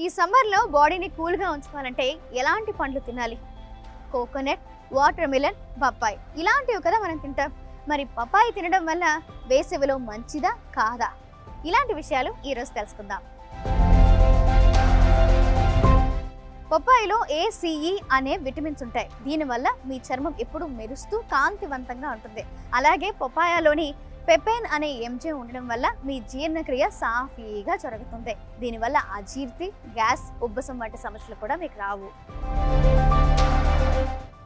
ఈ సమ్మర్లో బాడీని కూల్గా ఉంచుకోవాలంటే ఎలాంటి పండ్లు తినాలి? కోకోనట్, వాటర్ మిలన్, పప్పాయి ఇలాంటివి కదా మనం తింటాం. మరి పప్పాయి తినడం వల్ల వేసవిలో మంచిదా కాదా? ఇలాంటి విషయాలు ఈరోజు తెలుసుకుందాం. పప్పాయిలో ACE అనే విటమిన్స్ ఉంటాయి. దీనివల్ల మీ చర్మం ఎప్పుడు మెరుస్తూ కాంతివంతంగా ఉంటుంది. అలాగే పప్పాయాలోని పెపైన్ అనే ఎంజైమ్ ఉండడం వల్ల మీ జీర్ణక్రియ సాఫీగా జరుగుతుంది. దీనివల్ల అజీర్తి, గ్యాస్, ఉబ్బసం వంటి సమస్యలు కూడా మీకు రావు.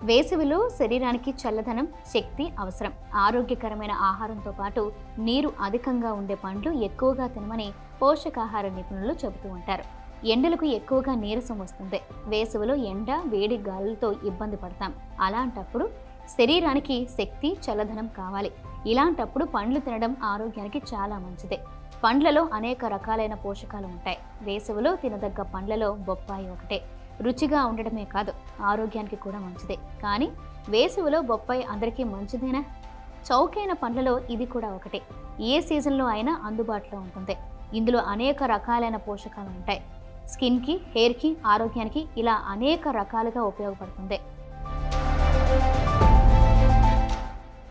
వేసవిలో శరీరానికి చల్లదనం, శక్తి అవసరం. ఆరోగ్యకరమైన ఆహారంతో పాటు నీరు అధికంగా ఉండే పండ్లు ఎక్కువగా తినమని పోషకాహార నిపుణులు చెబుతూ ఉంటారు. ఎండలకు ఎక్కువగా నీరసం వస్తుంది. వేసవిలో ఎండ, వేడి గాలులతో ఇబ్బంది పడతాం. అలాంటప్పుడు శరీరానికి శక్తి, చల్లదనం కావాలి. ఇలాంటప్పుడు పండ్లు తినడం ఆరోగ్యానికి చాలా మంచిదే. పండ్లలో అనేక రకాలైన పోషకాలు ఉంటాయి. వేసవిలో తినదగ్గ పండ్లలో బొప్పాయి ఒకటే. రుచిగా ఉండడమే కాదు, ఆరోగ్యానికి కూడా మంచిదే. కానీ వేసవిలో బొప్పాయి అందరికీ మంచిదేనా? చౌకైన పండ్లలో ఇది కూడా ఒకటే. ఏ సీజన్లో అయినా అందుబాటులో ఉంటుంది. ఇందులో అనేక రకాలైన పోషకాలు ఉంటాయి. స్కిన్కి, హెయిర్కి, ఆరోగ్యానికి ఇలా అనేక రకాలుగా ఉపయోగపడుతుంది.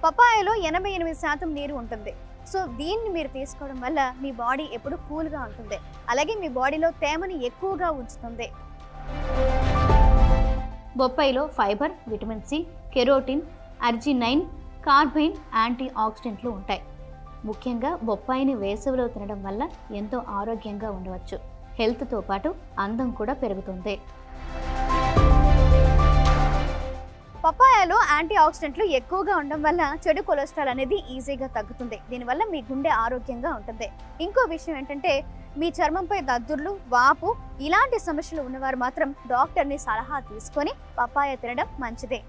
పపాయాలో 88% నీరు ఉంటుంది. సో దీన్ని మీరు తీసుకోవడం వల్ల మీ బాడీ ఎప్పుడు కూల్గా ఉంటుంది. అలాగే మీ బాడీలో తేమని ఎక్కువగా ఉంచుతుంది. బొప్పాయిలో fibre, vitamin C, carotene, arginine, కార్బైన్, యాంటీ ఆక్సిడెంట్లు ఉంటాయి. ముఖ్యంగా బొప్పాయిని వేసవిలో తినడం వల్ల ఎంతో ఆరోగ్యంగా ఉండవచ్చు. హెల్త్తో పాటు అందం కూడా పెరుగుతుంది. పపాయాలో యాంటీ ఆక్సిడెంట్లు ఎక్కువగా ఉండడం వల్ల చెడు కొలెస్ట్రాల్ అనేది ఈజీగా తగ్గుతుంది. దీనివల్ల మీ గుండె ఆరోగ్యంగా ఉంటుంది. ఇంకో విషయం ఏంటంటే మీ చర్మంపై దద్దుర్లు, వాపు ఇలాంటి సమస్యలు ఉన్నవారు మాత్రం డాక్టర్ని సలహా తీసుకొని పపాయ తినడం మంచిదే.